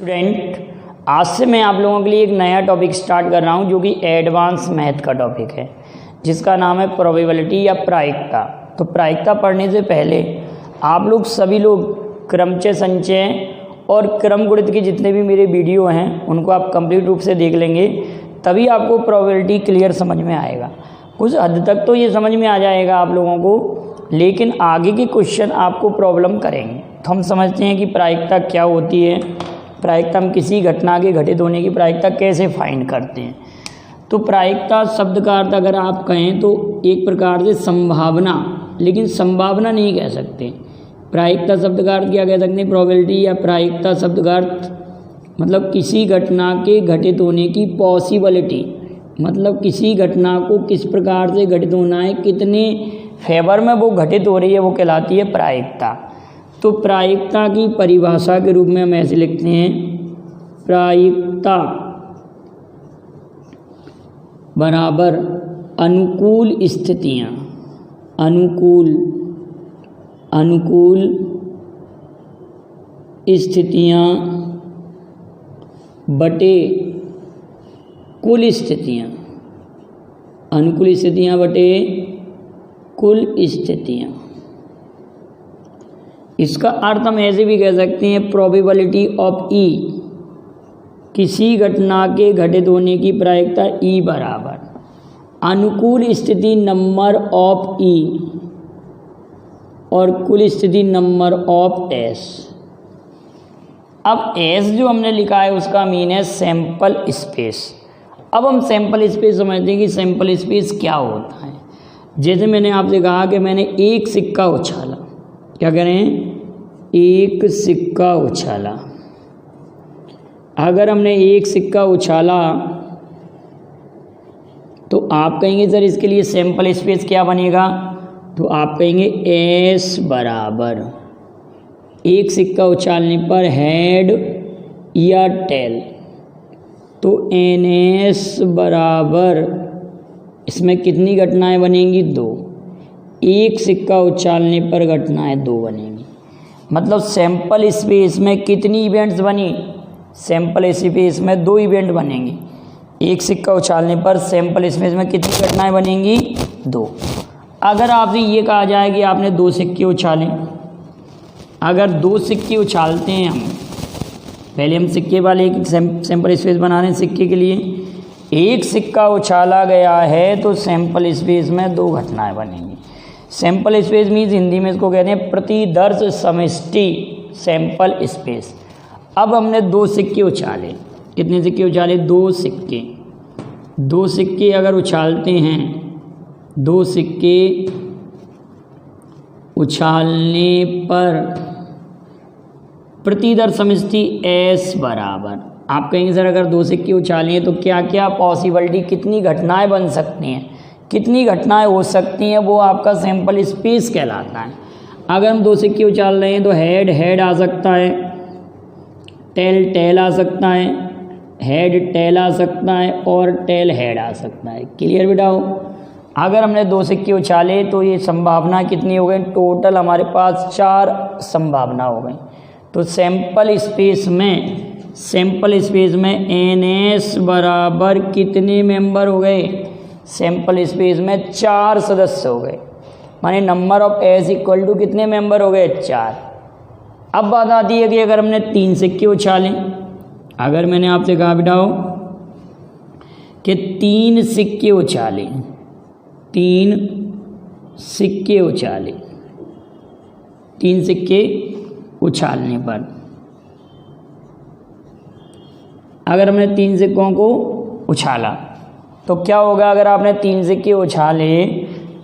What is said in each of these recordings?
Student, आज से मैं आप लोगों के लिए एक नया टॉपिक स्टार्ट कर रहा हूं जो कि एडवांस मैथ का टॉपिक है, जिसका नाम है प्रोबेबिलिटी या प्रायिकता। तो प्रायिकता पढ़ने से पहले आप लोग सभी लोग क्रमचय संचय और क्रम गुणित के जितने भी मेरे वीडियो हैं उनको आप कंप्लीट रूप से देख लेंगे, तभी आपको प्रोबेबिलिटी क्लियर समझ में आएगा। कुछ हद तक तो ये समझ में आ जाएगा आप लोगों को, लेकिन आगे के क्वेश्चन आपको प्रॉब्लम करेंगे। तो हम समझते हैं कि प्रायिकता क्या होती है, प्रायिकता हम किसी घटना के घटित होने की प्रायिकता कैसे फाइंड करते हैं। तो प्रायिकता शब्द का अर्थ अगर आप कहें तो एक प्रकार से संभावना, लेकिन संभावना नहीं कह सकते। प्रायिकता शब्द का अर्थ क्या कह सकते हैं, प्रोबेबिलिटी या प्रायिकता शब्द का अर्थ मतलब किसी घटना के घटित होने की पॉसिबिलिटी, मतलब किसी घटना को किस प्रकार से घटित होना है, कितने फेवर में वो घटित हो रही है, वो कहलाती है प्रायिकता। तो प्रायिकता की परिभाषा के रूप में हम ऐसे लिखते हैं, प्रायिकता बराबर अनुकूल स्थितियाँ, अनुकूल स्थितियाँ बटे कुल स्थितियाँ, अनुकूल स्थितियाँ बटे कुल स्थितियाँ। इसका अर्थ हम ऐसे भी कह सकते हैं, प्रोबेबिलिटी ऑफ ई, किसी घटना के घटित होने की प्रायिकता ई बराबर अनुकूल स्थिति नंबर ऑफ ई और कुल स्थिति नंबर ऑफ एस। अब एस जो हमने लिखा है उसका मीन है सैंपल स्पेस। अब हम सैंपल स्पेस समझते हैं कि सैंपल स्पेस क्या होता है। जैसे मैंने आपसे कहा कि मैंने एक सिक्का उछाला, क्या करें, एक सिक्का उछाला। अगर हमने एक सिक्का उछाला तो आप कहेंगे सर इसके लिए सैंपल स्पेस क्या बनेगा, तो आप कहेंगे एस बराबर एक सिक्का उछालने पर हेड या टेल, तो एन एस बराबर इसमें कितनी घटनाएं बनेंगी, दो। एक सिक्का उछालने पर घटनाएं दो बनेंगी। मतलब सैंपल स्पेस में कितनी इवेंट्स बनी, सैंपल स्पेस में दो इवेंट बनेंगे। एक सिक्का उछालने पर सैंपल स्पेस में कितनी घटनाएं बनेंगी, दो। अगर आपसे ये कहा जाए कि आपने दो सिक्के उछाले, अगर दो सिक्के उछालते हैं हम, पहले हम सिक्के वाले एक सैंपल स्पेस बना रहे हैं सिक्के के लिए, एक सिक्का उछाला गया है तो सैंपल स्पेस में दो घटनाएं बनेंगी। सैंपल स्पेस मीन्स हिंदी में इसको कहते हैं प्रतिदर्श समष्टि सैंपल स्पेस। अब हमने दो सिक्के उछाले, कितने सिक्के उछाले, दो सिक्के। दो सिक्के अगर उछालते हैं, दो सिक्के उछालने पर प्रतिदर्श समष्टि एस बराबर, आप कहेंगे सर अगर दो सिक्के उछालें तो क्या क्या पॉसिबिलिटी, कितनी घटनाएं बन सकती हैं, कितनी घटनाएं हो सकती हैं, वो आपका सैंपल स्पेस कहलाता है। अगर हम दो सिक्के उछाल रहे हैं तो हेड हेड आ सकता है, टेल टेल आ सकता है, हेड टेल आ सकता है और टेल हेड आ सकता है। क्लियर बेटाओ। अगर हमने दो सिक्के उछाले तो ये संभावना कितनी हो गई, टोटल हमारे पास 4 संभावना हो गई। तो सैंपल स्पेस में एन एस बराबर कितने मेंबर हो गए, सैंपल स्पेस में 4 सदस्य हो गए, माने number of S equal to कितने मेंबर हो गए, 4। अब बात आती है कि अगर हमने 3 सिक्के उछाले, अगर मैंने आपसे कहा बेटाओ कि 3 सिक्के उछाले, 3 सिक्के उछाले, 3 सिक्के उछालने पर अगर हमने 3 सिक्कों को उछाला तो क्या होगा, अगर आपने 3 सिक्के उछाले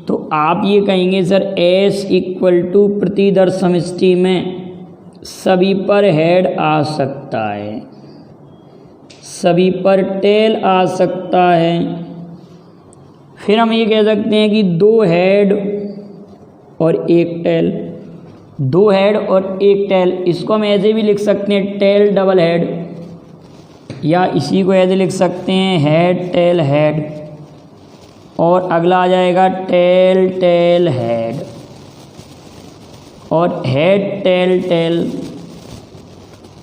तो आप ये कहेंगे सर एस इक्वल टू प्रतिदर्श समष्टि में सभी पर हेड आ सकता है, सभी पर टेल आ सकता है। फिर हम ये कह सकते हैं कि 2 हेड और 1 टेल, 2 हेड और 1 टेल, इसको हम ऐसे भी लिख सकते हैं टेल डबल हेड, या इसी को ऐसे लिख सकते हैं हेड टेल हेड, और अगला आ जाएगा टेल टेल हेड, और हेड टेल टेल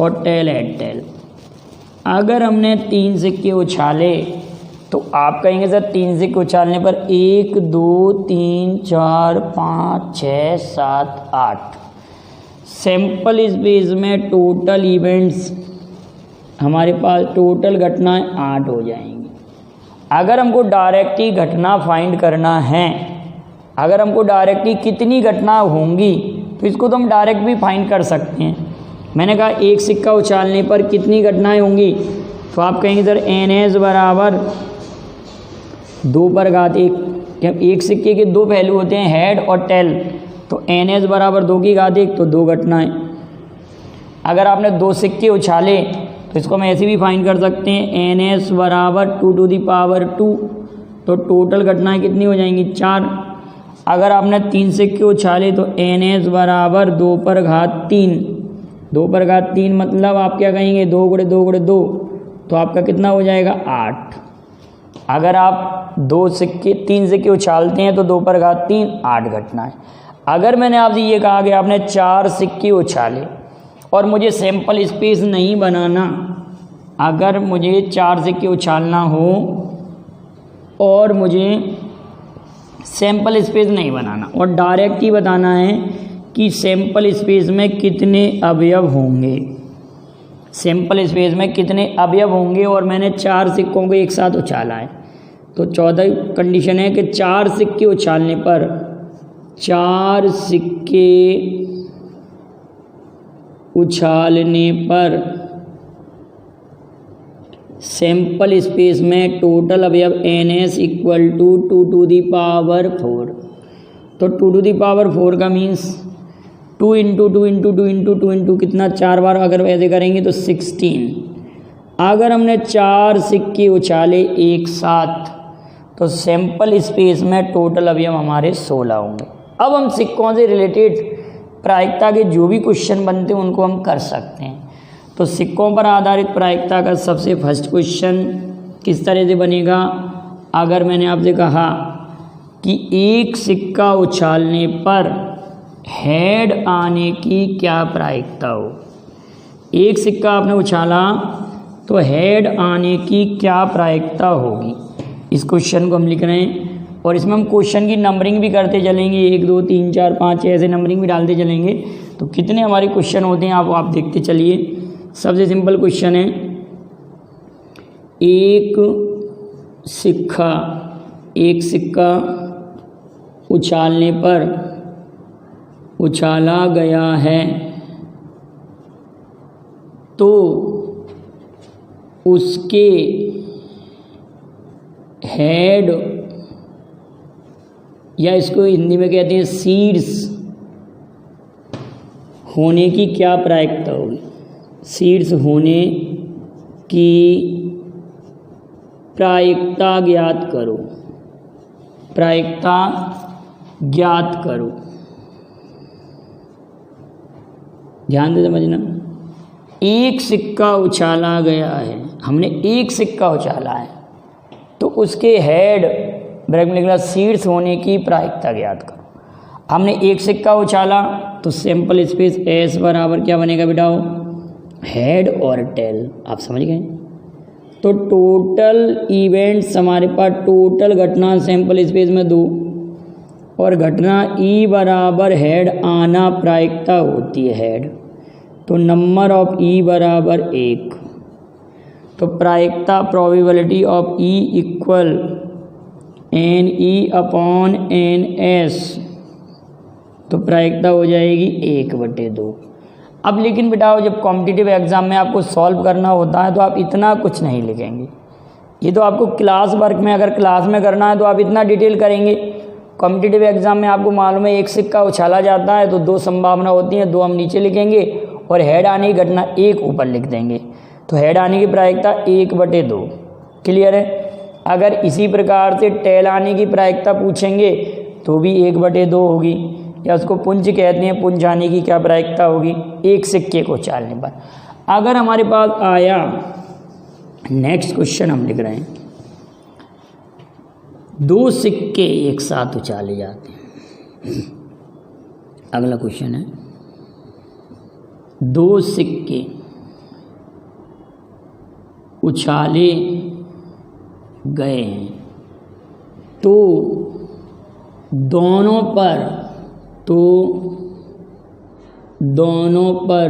और टेल हेड टेल। अगर हमने 3 सिक्के उछाले तो आप कहेंगे सर 3 सिक्के उछालने पर 1 2 3 4 5 6 7 8 सैंपल स्पेस में टोटल इवेंट्स हमारे पास टोटल घटनाएं 8 हो जाएंगी। अगर हमको डायरेक्टली घटना फाइंड करना है, अगर हमको डायरेक्टली कितनी घटना होंगी तो इसको तो हम डायरेक्ट भी फाइंड कर सकते हैं। मैंने कहा 1 सिक्का उछालने पर कितनी घटनाएं होंगी, तो आप कहेंगे सर NS बराबर 2 पर घात 1। जब एक सिक्के के 2 पहलू होते हैं, हेड और टेल, तो NS बराबर 2 की घात 1, तो 2 घटनाएं। अगर आपने 2 सिक्के उछाले तो इसको हम ऐसे भी फाइंड कर सकते हैं, NS बराबर 2 टू दी पावर 2, तो टोटल घटनाएं कितनी हो जाएंगी 4। अगर आपने 3 सिक्के उछाले तो NS बराबर 2 पर घात 3, 2 पर घात 3 मतलब आप क्या कहेंगे 2 गुणे 2 गुणे 2, तो आपका कितना हो जाएगा 8। अगर आप 3 सिक्के उछालते हैं तो 2 पर घात 3 8 घटनाएं। अगर मैंने आपसे ये कहा कि आपने 4 सिक्के उछाले और मुझे सैंपल स्पेस नहीं बनाना, अगर मुझे 4 सिक्के उछालना हो और मुझे सैंपल स्पेस नहीं बनाना और डायरेक्ट ही बताना है कि सैंपल स्पेस में कितने अवयव होंगे, सैंपल स्पेस में कितने अवयव होंगे, और मैंने 4 सिक्कों को एक साथ उछाला है, तो 14 कंडीशन है कि 4 सिक्के उछालने पर 4 सिक्के उछालने पर सैंपल स्पेस में टोटल अवयव NS equal to 2 to the power 4। तो 2 टू दी पावर 4 का means 2 into 2 into 2 into 2 into कितना 4 बार अगर ऐसे करेंगे तो 16। अगर हमने 4 सिक्के उछाले एक साथ तो सैंपल स्पेस में टोटल अवयव हमारे 16 होंगे। अब हम सिक्कों से रिलेटेड प्रायिकता के जो भी क्वेश्चन बनते हैं उनको हम कर सकते हैं। तो सिक्कों पर आधारित प्रायिकता का सबसे फर्स्ट क्वेश्चन किस तरह से बनेगा, अगर मैंने आपसे कहा कि एक सिक्का उछालने पर हेड आने की क्या प्रायिकता हो, एक सिक्का आपने उछाला तो हेड आने की क्या प्रायिकता होगी, इस क्वेश्चन को हम लिख रहे हैं। और इसमें हम क्वेश्चन की नंबरिंग भी करते चलेंगे, 1 2 3 4 5 ऐसे नंबरिंग भी डालते चलेंगे। तो कितने हमारे क्वेश्चन होते हैं आप देखते चलिए। सबसे सिंपल क्वेश्चन है, एक सिक्का उछालने पर उछाला गया है तो उसके हेड, या इसको हिंदी में कहते हैं शीर्ष होने की क्या प्रायिकता होगी, शीर्ष होने की प्रायिकता ज्ञात करो, प्रायिकता ज्ञात करो। ध्यान से समझना, एक सिक्का उछाला गया है, हमने एक सिक्का उछाला है तो उसके हेड ब्रैकेट में लिखना शीर्ष होने की प्रायिकता ज्ञात करो। हमने एक सिक्का उछाला तो सैंपल स्पेस S बराबर क्या बनेगा बेटा, हेड और टेल, आप समझ गए। तो टोटल इवेंट्स हमारे पास, टोटल घटना सैंपल स्पेस में 2 और घटना E बराबर हेड आना प्रायिकता होती है हेड, तो नंबर ऑफ E बराबर 1। तो प्रायिकता probability of E equal NE upon NS, तो प्रायिकता हो जाएगी 1/2। अब लेकिन बेटा जब कॉम्पिटिटिव एग्ज़ाम में आपको सॉल्व करना होता है तो आप इतना कुछ नहीं लिखेंगे, ये तो आपको क्लास वर्क में, अगर क्लास में करना है तो आप इतना डिटेल करेंगे। कॉम्पिटिटिव एग्ज़ाम में आपको मालूम है एक सिक्का उछाला जाता है तो 2 संभावना होती हैं, 2 हम नीचे लिखेंगे और हेड आने की घटना 1 ऊपर लिख देंगे, तो हेड आने की प्रायिकता 1/2। क्लियर है। अगर इसी प्रकार से टेल आने की प्रायिकता पूछेंगे तो भी 1/2 होगी, या उसको पुंज कहते हैं, पुंज आने की क्या प्रायिकता होगी एक सिक्के को उछालने पर। अगर हमारे पास आया नेक्स्ट क्वेश्चन हम लिख रहे हैं, 2 सिक्के एक साथ उछाले जाते हैं। अगला क्वेश्चन है, 2 सिक्के उछाले गए हैं तो दोनों पर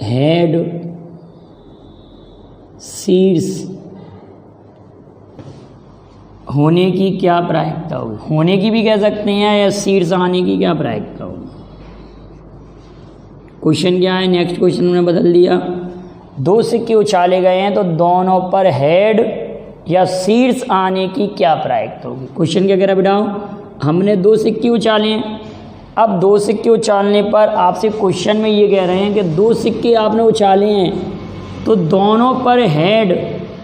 हेड शीर्ष होने की क्या प्रायिकता होगी, होने की भी कह सकते हैं या शीर्ष आने की क्या प्रायिकता होगी। क्वेश्चन क्या है, नेक्स्ट क्वेश्चन में बदल दिया, दो सिक्के उछाले गए हैं तो दोनों पर हेड या शीर्ष आने की क्या प्रायिकता होगी। क्वेश्चन क्या कह रहा है बेटा, हमने दो सिक्के उछाले हैं। अब दो सिक्के उछालने पर आपसे क्वेश्चन में ये कह रहे हैं कि दो सिक्के आपने उछाले हैं तो दोनों पर हेड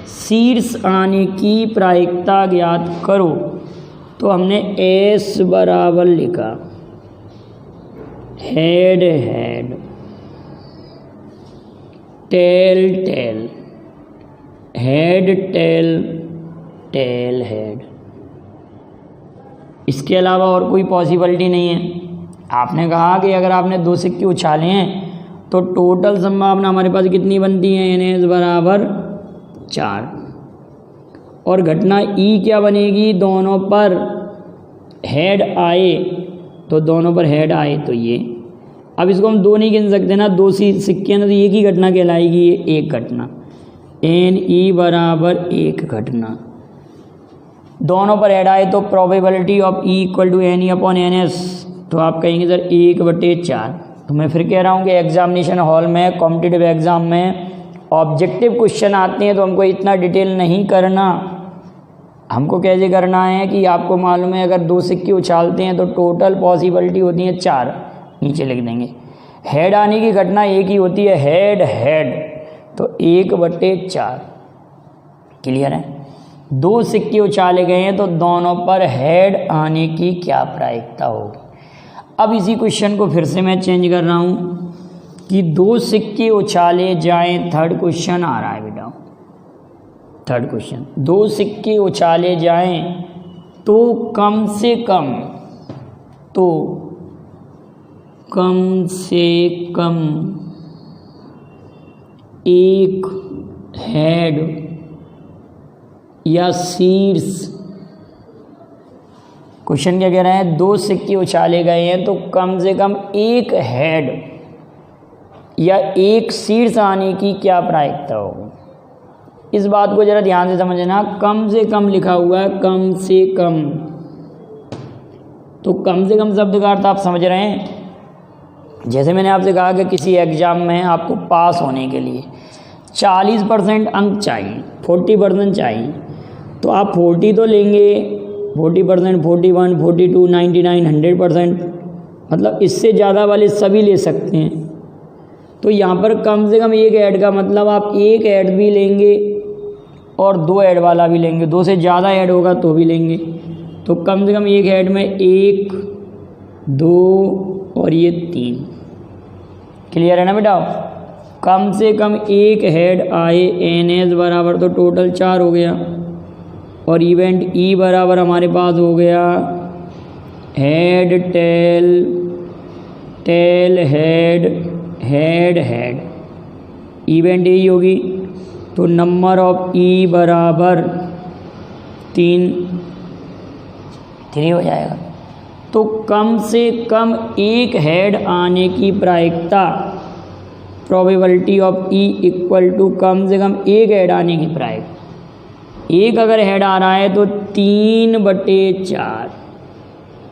शीर्ष आने की प्रायिकता ज्ञात करो। तो हमने एस बराबर लिखा head head, tail tail, head tail, tail head. इसके अलावा और कोई पॉसिबिलिटी नहीं है। आपने कहा कि अगर आपने दो सिक्के उछाले हैं तो टोटल संभावना हमारे पास कितनी बनती है, एन बराबर 4। और घटना ई क्या बनेगी, दोनों पर हेड आए तो दोनों पर हेड आए तो ये। अब इसको हम दो नहीं गिन सकते ना, दो सिक्के ना, तो एक ही घटना कहलाएगी, ये एक घटना। एन ई बराबर एक घटना, दोनों पर हेड आए तो probability of E equal to N E upon N S. तो आप कहेंगे सर 1/4। तो मैं फिर कह रहा हूँ कि एग्जामिनेशन हॉल में कॉम्पिटिटिव एग्ज़ाम में ऑब्जेक्टिव क्वेश्चन आते हैं तो हमको इतना डिटेल नहीं करना। हमको कैसे करना है कि आपको मालूम है अगर दो सिक्के उछालते हैं तो टोटल पॉसिबिलिटी होती है 4, नीचे लिख देंगे। हेड आने की घटना एक ही होती है, हेड हेड, तो 1/4। क्लियर है। दो सिक्के उछाले गए हैं तो दोनों पर हेड आने की क्या प्रायिकता होगी। अब इसी क्वेश्चन को फिर से मैं चेंज कर रहा हूँ कि दो सिक्के उछाले जाएं, थर्ड क्वेश्चन आ रहा है बेटा, थर्ड क्वेश्चन, दो सिक्के उछाले जाएं तो कम से कम एक हेड या शीर्ष। क्वेश्चन क्या कह रहे हैं, दो सिक्के उछाले गए हैं तो कम से कम एक हेड या एक शीर्ष आने की क्या प्रायिकता होगी। इस बात को जरा ध्यान से समझना, कम से कम लिखा हुआ है, कम से कम। तो कम से कम शब्द का अर्थ आप समझ रहे हैं। जैसे मैंने आपसे कहा कि किसी एग्जाम में आपको पास होने के लिए 40% अंक चाहिए, 40% चाहिए, तो आप 40 तो लेंगे, 40%, 41, 42, 99, 100%, मतलब इससे ज़्यादा वाले सभी ले सकते हैं। तो यहाँ पर कम से कम एक ऐड का मतलब आप एक ऐड भी लेंगे और दो ऐड वाला भी लेंगे, दो से ज़्यादा ऐड होगा तो भी लेंगे। तो कम से कम एक ऐड में 1, 2 और ये 3। क्लियर है ना बेटा। कम से कम एक हेड आए, एन एस बराबर तो टोटल 4 हो गया, और इवेंट ई बराबर हमारे पास हो गया head tail, tail head, head head, event यही होगी। तो नंबर ऑफ ई बराबर 3 हो जाएगा। तो कम से कम एक हेड आने की प्रायिकता, probability of E equal to कम से कम एक हेड आने की प्रायिकता। एक अगर हेड आ रहा है तो 3/4।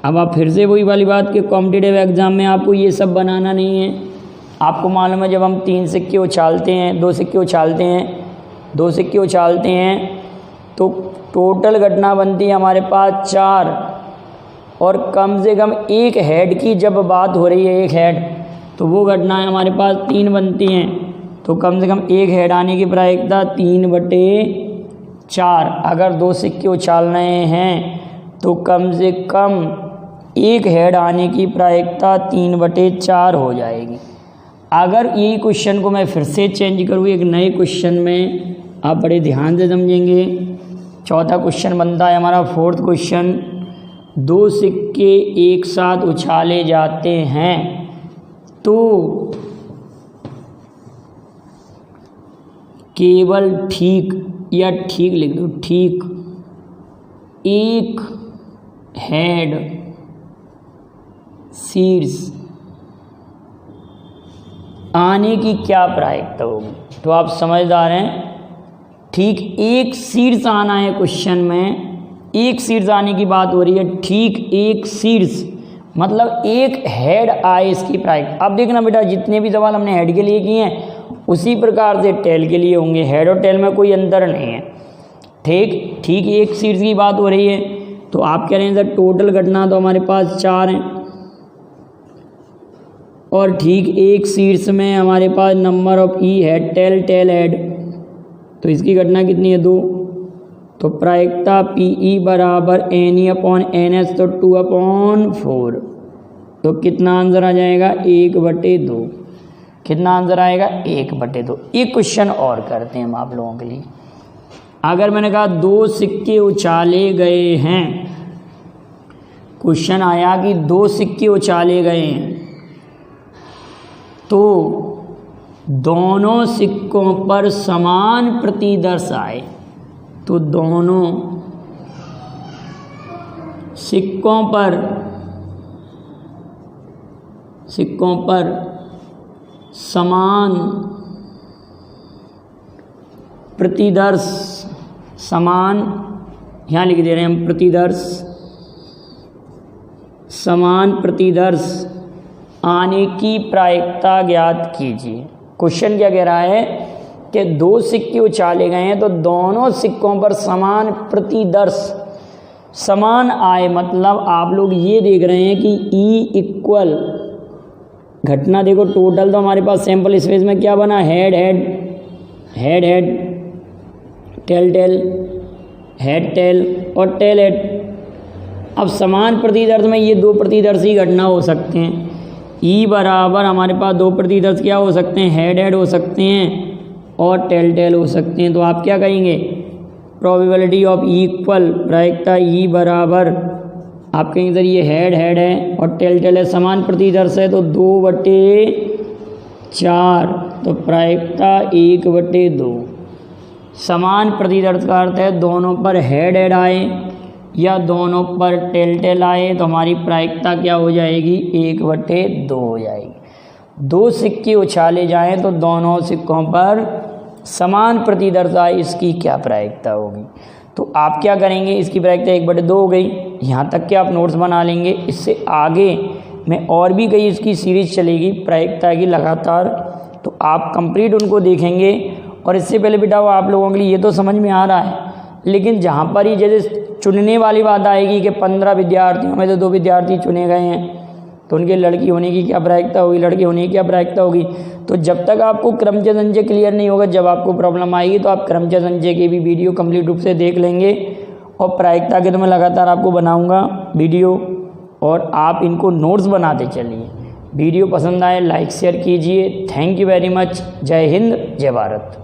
अब आप फिर से वही वाली बात कि कॉम्पिटिटिव एग्ज़ाम में आपको ये सब बनाना नहीं है। आपको मालूम है जब हम 3 सिक्के उछालते हैं, 2 सिक्के उछालते हैं, 2 सिक्के उछालते हैं तो टोटल घटना बनती है हमारे पास 4, और कम से कम एक हेड की जब बात हो रही है, एक हेड, तो वो घटनाएं हमारे पास 3 बनती हैं। तो कम से कम एक हेड आने की प्रायिकता 3/4। अगर 2 सिक्के उछाल रहे हैं तो कम से कम एक हेड आने की प्रायिकता 3/4 हो जाएगी। अगर यही क्वेश्चन को मैं फिर से चेंज करूँ एक नए क्वेश्चन में, आप बड़े ध्यान से समझेंगे। चौथा क्वेश्चन बनता है हमारा, फोर्थ क्वेश्चन, 2 सिक्के एक साथ उछाले जाते हैं तो केवल ठीक या ठीक लिख दो, ठीक एक हेड शीर्ष आने की क्या प्रायिकता होगी। तो आप समझदार हैं, ठीक एक शीर्ष आना है क्वेश्चन में, एक शीर्ष आने की बात हो रही है, ठीक एक शीर्ष मतलब एक हेड आए इसकी प्रायिकता। अब देखना बेटा, जितने भी सवाल हमने हेड के लिए किए हैं उसी प्रकार से टेल के लिए होंगे, हेड और टेल में कोई अंतर नहीं है। ठीक एक शीर्ष की बात हो रही है, तो आप कह रहे हैं सर टोटल घटना तो हमारे पास 4 हैं, और ठीक एक शीर्ष में हमारे पास नंबर ऑफ ई हेड, टेल हेड, तो इसकी घटना कितनी है 2। तो प्रायिकता पी ई बराबर N E upon N S, तो 2/4। तो कितना आंसर आ जाएगा 1/2। कितना आंसर आएगा 1/2। एक क्वेश्चन और करते हैं हम आप लोगों के लिए। अगर मैंने कहा 2 सिक्के उछाले गए हैं, क्वेश्चन आया कि 2 सिक्के उछाले गए हैं, तो दोनों सिक्कों पर समान प्रतिदर्श आए, तो दोनों सिक्कों पर समान प्रतिदर्श, समान यहाँ लिख दे रहे हैं हम प्रतिदर्श, समान प्रतिदर्श आने की प्रायिकता ज्ञात कीजिए। क्वेश्चन क्या कह रहा है कि 2 सिक्के उछाले गए हैं, तो दोनों सिक्कों पर समान प्रतिदर्श, समान आए, मतलब आप लोग ये देख रहे हैं कि E इक्वल घटना, देखो टोटल तो हमारे पास सैंपल स्पेस में क्या बना, हेड टेल हेड टेल और टेल हेड। अब समान प्रतिदर्श में ये 2 प्रतिदर्शी घटना हो सकते हैं। ई बराबर हमारे पास 2 प्रतिदर्श क्या हो सकते हैं, हेड हो सकते हैं और टेल हो सकते हैं। तो आप क्या कहेंगे, प्रोबेबिलिटी ऑफ इक्वल, प्रायिकता ई बराबर, आप कहेंगे सर ये हेड है और टेल है, समान प्रतिदर्श है, तो 2/4, तो प्रायिकता 1/2। समान प्रतिदर्श का अर्थ है दोनों पर हेड आए या दोनों पर टेल आए, तो हमारी प्रायिकता क्या हो जाएगी 1/2 हो जाएगी। 2 सिक्के उछाले जाएं तो दोनों सिक्कों पर समान प्रतिदर्श आए, इसकी क्या प्रायिकता होगी। तो आप क्या करेंगे, इसकी प्रायिकता 1/2 हो गई। यहाँ तक के आप नोट्स बना लेंगे, इससे आगे में और भी कई इसकी सीरीज चलेगी प्रायिकता की लगातार, तो आप कंप्लीट उनको देखेंगे। और इससे पहले बेटा वो आप लोगों के लिए ये तो समझ में आ रहा है, लेकिन जहाँ पर ही जैसे चुनने वाली बात आएगी कि 15 विद्यार्थियों में से 2 विद्यार्थी चुने गए हैं, तो उनके लड़की होने की क्या प्रायिकता होगी, लड़के होने की क्या प्रायिकता होगी। तो जब तक आपको क्रमचय संचय क्लियर नहीं होगा, जब आपको प्रॉब्लम आएगी, तो आप क्रमचय संचय की भी वीडियो कंप्लीट रूप से देख लेंगे, और प्रायिकता के तो मैं लगातार आपको बनाऊंगा वीडियो, और आप इनको नोट्स बनाते चलिए। वीडियो पसंद आए लाइक शेयर कीजिए। Thank you very much. जय हिंद, जय भारत।